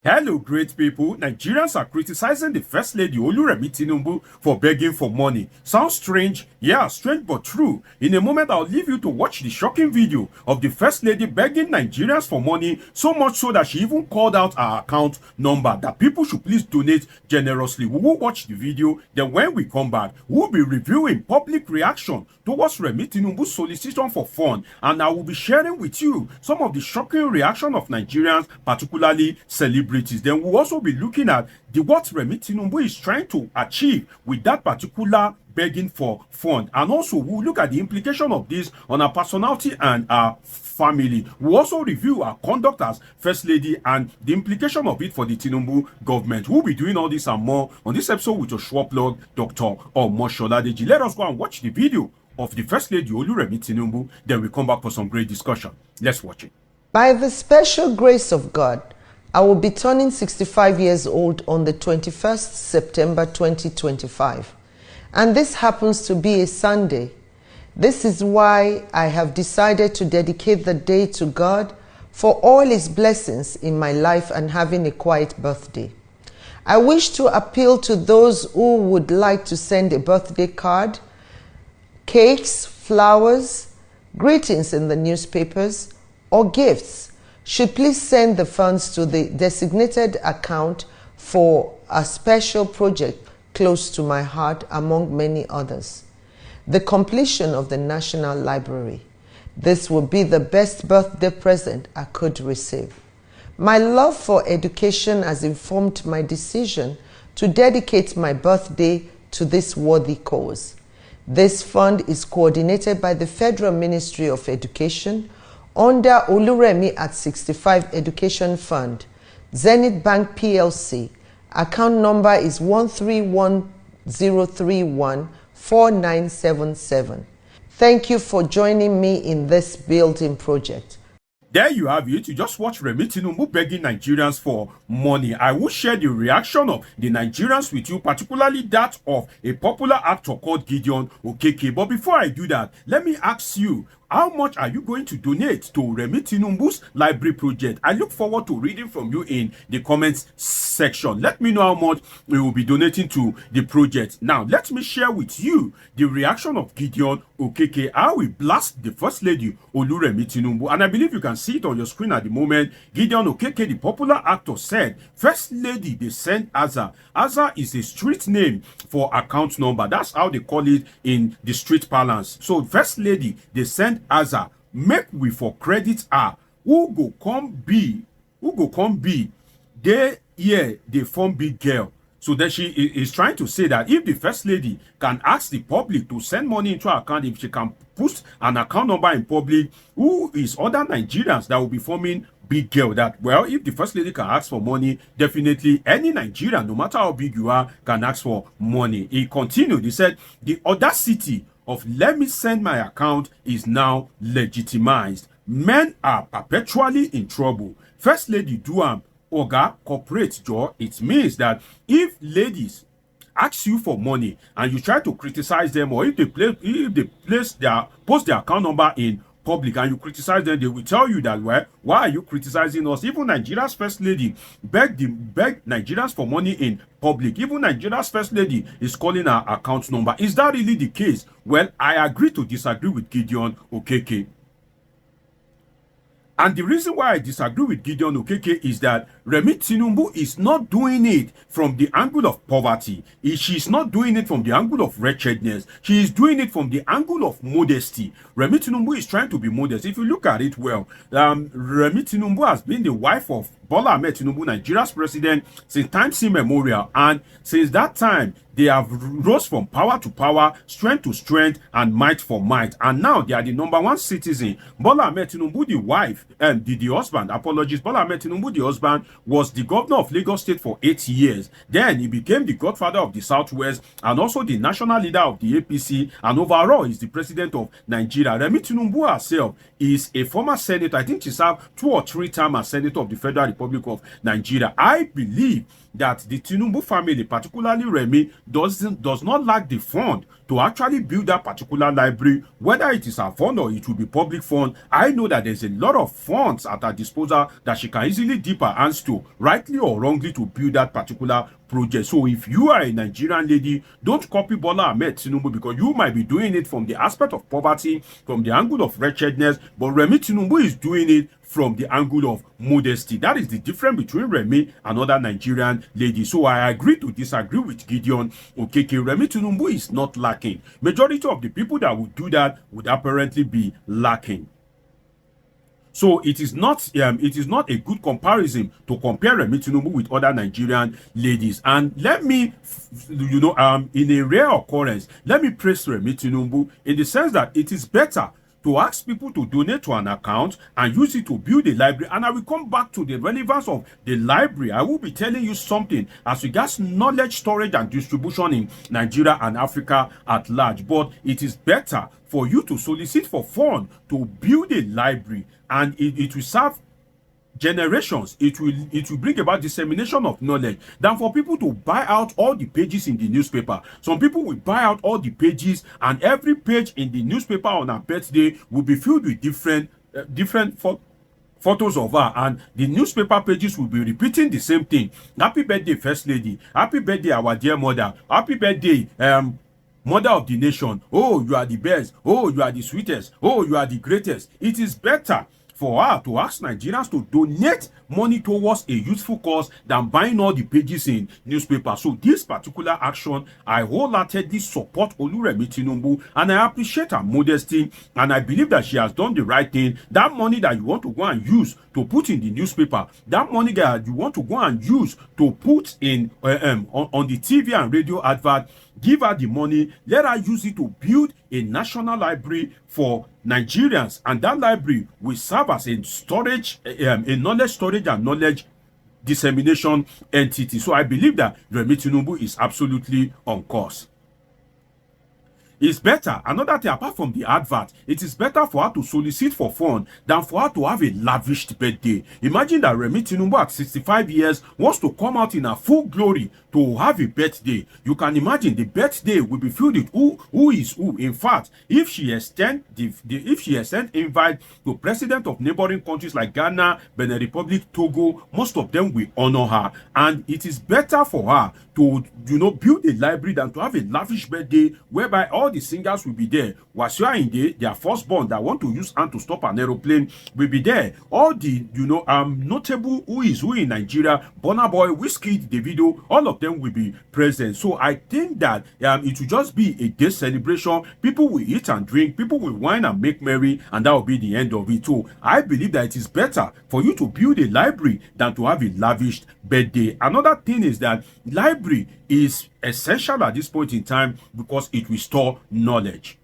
Hello, great people. Nigerians are criticizing the First Lady Remi Tinubu for begging for money. Sounds strange? Yeah, strange but true. In a moment, I'll leave you to watch the shocking video of the First Lady begging Nigerians for money, so much so that she even called out her account number that people should please donate generously. We will watch the video, then when we come back, we'll be reviewing public reaction towards Remi Tinubu's solicitation for fund, and I will be sharing with you some of the shocking reaction of Nigerians, particularly celebrities. Then we'll also be looking at what Remi Tinubu is trying to achieve with that particular begging for fund, and also we'll look at the implication of this on our personality and our family. We'll also review our conduct as First Lady and the implication of it for the Tinubu government. We'll be doing all this and more on this episode with your sure plug, Dr. Omosholadeji. Let us go and watch the video of the First Lady Remi Tinubu. Then we come back for some great discussion. Let's watch it. By the special grace of God, I will be turning 65 years old on the 21st September 2025. And this happens to be a Sunday. This is why I have decided to dedicate the day to God for all His blessings in my life and having a quiet birthday. I wish to appeal to those who would like to send a birthday card, cakes, flowers, greetings in the newspapers, or gifts. Should please send the funds to the designated account for a special project close to my heart, among many others. The completion of the National Library. This will be the best birthday present I could receive. My love for education has informed my decision to dedicate my birthday to this worthy cause. This fund is coordinated by the Federal Ministry of Education under Oluremi at 65 Education Fund, Zenith Bank PLC. Account number is 131,031,4977. Thank you for joining me in this building project. There you have it. You just watch Remi Tinubu begging Nigerians for money. I will share the reaction of the Nigerians with you, particularly that of a popular actor called Gideon Okeke. But before I do that, let me ask you, how much are you going to donate to Remi Tinubu's library project? I look forward to reading from you in the comments section. Let me know how much we will be donating to the project. Now, let me share with you the reaction of Gideon Okeke, how we blast the First Lady Remi Tinubu. And I believe you can see it on your screen at the moment. Gideon Okeke, the popular actor, said, First Lady, they sent Aza. Aza is a street name for account number. That's how they call it in the street parlance. So, First Lady, they sent Aza, make we for credit her. Who go come be? They form big girl. So that she is trying to say that if the First Lady can ask the public to send money into her account, if she can put an account number in public, who is other Nigerians that will be forming big girl? That, well, if the First Lady can ask for money, definitely any Nigerian, no matter how big you are, can ask for money. He continued, he said, the audacity of let me send my account is now legitimized. Men are perpetually in trouble. First Lady Duam Oga corporate Joe. It means that if ladies ask you for money and you try to criticize them, or if they post their account number in public and you criticize them, they will tell you that, well, why are you criticizing us? Even Nigeria's First Lady beg Nigerians for money in public. Even Nigeria's First Lady is calling her account number. Is that really the case? Well, I agree to disagree with Gideon Okeke. And the reason why I disagree with Gideon Okeke is that Remi Tinubu is not doing it from the angle of poverty. She's not doing it from the angle of wretchedness. She is doing it from the angle of modesty. Remi Tinubu is trying to be modest. If you look at it well, Remi Tinubu has been the wife of Bola Ahmed Tinubu, Nigeria's president, since times immemorial. And since that time, they have rose from power to power, strength to strength, and might for might. And now they are the #1 citizen. Bola Ahmed Tinubu, the wife, and the husband, apologies, Bola Ahmed Tinubu, the husband, was the governor of Lagos State for 8 years. Then he became the godfather of the Southwest and also the national leader of the APC. And overall, is the president of Nigeria. Remi Tinubu herself is a former senator. I think she served 2 or 3 terms as senator of the Federal Republic of Nigeria. I believe that the Tinubu family, particularly Remi, does not lack the fund to to actually build that particular library, whether it is her fund or it will be public fund. I know that there's a lot of funds at her disposal that she can easily dip her hands to, rightly or wrongly, to build that particular project. So if you are a Nigerian lady, don't copy Bola Ahmed Tinubu, because you might be doing it from the aspect of poverty, from the angle of wretchedness, but Remi Tinubu is doing it from the angle of modesty. That is the difference between Remi and other Nigerian ladies. So I agree to disagree with Gideon Okeke. Remi Tinubu is not lacking. Majority of the people that would do that would apparently be lacking. So it is not a good comparison to compare Remi Tinubu with other Nigerian ladies. And let me, in a rare occurrence, let me praise Remi Tinubu in the sense that it is better to ask people to donate to an account and use it to build a library. And I will come back to the relevance of the library. I will be telling you something as regards knowledge storage and distribution in Nigeria and Africa at large. But it is better for you to solicit for funds to build a library, and it will serve generations. It will bring about dissemination of knowledge, than for people to buy out all the pages in the newspaper. Some people will buy out all the pages, and every page in the newspaper on her birthday will be filled with different photos of her, and the newspaper pages will be repeating the same thing. Happy birthday, First Lady. Happy birthday, our dear mother. Happy birthday, mother of the nation. Oh, you are the best. Oh, you are the sweetest. Oh, you are the greatest. It is better for her to ask Nigerians to donate money towards a useful cause than buying all the pages in newspapers. So this particular action, I wholeheartedly support Oluremi Tinubu, and I appreciate her modesty, and I believe that she has done the right thing. That money that you want to go and use to put in the newspaper, that money that you want to go and use to put in on the TV and radio advert, give her the money. Let her use it to build a national library for Nigerians, and that library will serve as a storage, a knowledge storage and knowledge dissemination entity. So I believe that Remi Tinubu is absolutely on course. It's better, another thing apart from the advert, it is better for her to solicit for funds than for her to have a lavished birthday. Imagine that Remi Tinubu at 65 years wants to come out in her full glory to have a birthday. You can imagine the birthday will be filled with who is who. In fact, if she extend invite to president of neighboring countries like Ghana, Benin Republic, Togo, most of them will honor her. And it is better for her to build a library than to have a lavish birthday whereby all the singers will be there. Wasiu Ayinde, their firstborn that want to use hand to stop an aeroplane, will be there. All the notable who is who in Nigeria, Burna Boy, Wizkid, Davido, all of them will be present. So I think that it will just be a day celebration. People will eat and drink, people will wine and make merry, and that will be the end of it. So I believe that it is better for you to build a library than to have a lavished birthday. Another thing is that library is essential at this point in time because it will store knowledge.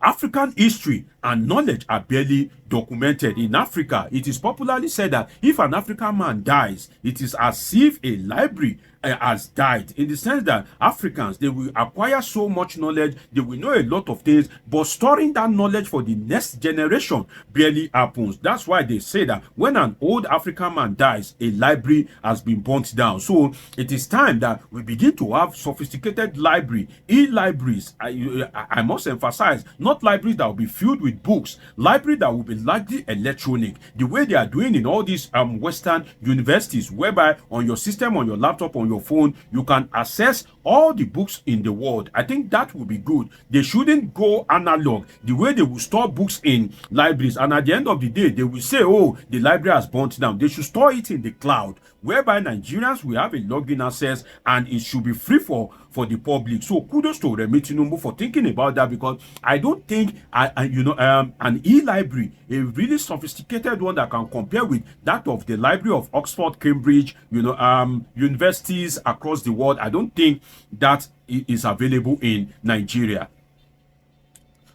African history and knowledge are barely documented. In Africa, it is popularly said that if an African man dies, it is as if a library has died, in the sense that Africans, they will acquire so much knowledge, they will know a lot of things, but storing that knowledge for the next generation barely happens. That's why they say that when an old African man dies, a library has been burnt down. So it is time that we begin to have sophisticated library, e-libraries. I must emphasize, not libraries that will be filled with books, library that will be largely electronic, the way they are doing in all these Western universities, whereby on your system, on your laptop, on your phone, you can access all the books in the world. I think that will be good. They shouldn't go analog, the way they will store books in libraries, and at the end of the day, they will say, oh, the library has burnt down. They should store it in the cloud, whereby Nigerians will have a login access, and it should be free for the public. So kudos to Remi Tinubu for thinking about that, because I don't think an e-library, a really sophisticated one that can compare with that of the Library of Oxford, Cambridge, universities across the world, I don't think that is available in Nigeria.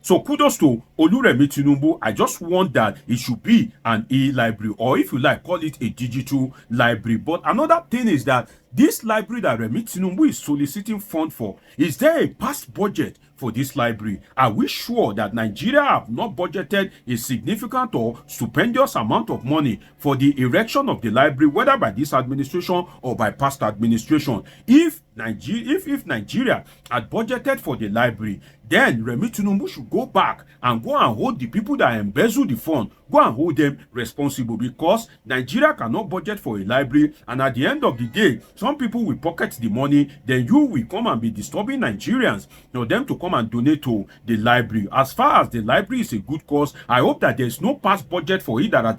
So kudos to Oluremi Tinubu. I just want that it should be an e-library, or if you like, call it a digital library. But another thing is that This library that Remi Tinubu is soliciting fund for, is there a past budget for this library? Are we sure that Nigeria have not budgeted a significant or stupendous amount of money for the erection of the library, whether by this administration or by past administration? If Nigeria had budgeted for the library, then Remi Tinubu should go back and hold the people that embezzle the fund, go and hold them responsible, because Nigeria cannot budget for a library, and at the end of the day, some people will pocket the money, then you will come and be disturbing Nigerians for them to come and donate to the library. As far as the library is a good cause, I hope that there is no past budget for it that have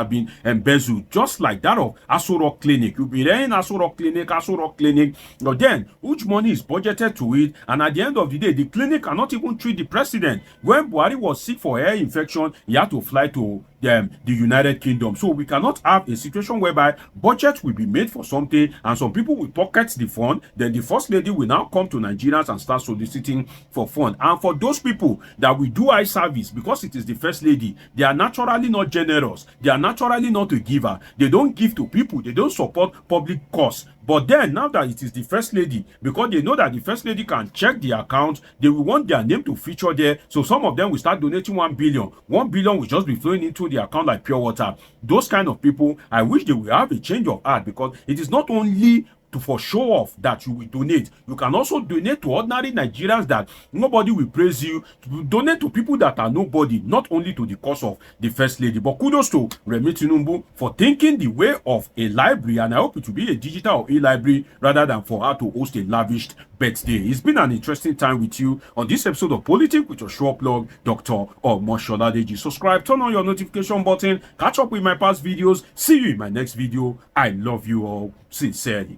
been embezzled, just like that of Aso Rock Clinic. You'll be hearing Aso Rock Clinic, but then which money is budgeted to it, and at the end of the day, the clinic cannot even treat the president. When Buhari was sick for air infection, he had to fly to the United Kingdom. So we cannot have a situation whereby budget will be made for something and some people will pocket the fund, then the first lady will now come to Nigerians and start soliciting for fund. And for those people that will do eye service, because it is the first lady, they are naturally not generous, they are naturally not a giver, they don't give to people, they don't support public cause. But then, now that it is the first lady, because they know that the first lady can check the account, they will want their name to feature there. So some of them will start donating 1 billion. 1 billion will just be flowing into the account like pure water. Those kind of people, I wish they will have a change of heart, because it is not only for show off that you will donate. You can also donate to ordinary Nigerians that nobody will praise you. Donate to people that are nobody, not only to the cause of the first lady. But kudos to Remi Tinubu for thinking the way of a library, and I hope it will be a digital or e-library rather than for her to host a lavished birthday. It's been an interesting time with you on this episode of Politics with your show plug, Dr. Omosoladeji. Subscribe, turn on your notification button, catch up with my past videos. See you in my next video. I love you all sincerely.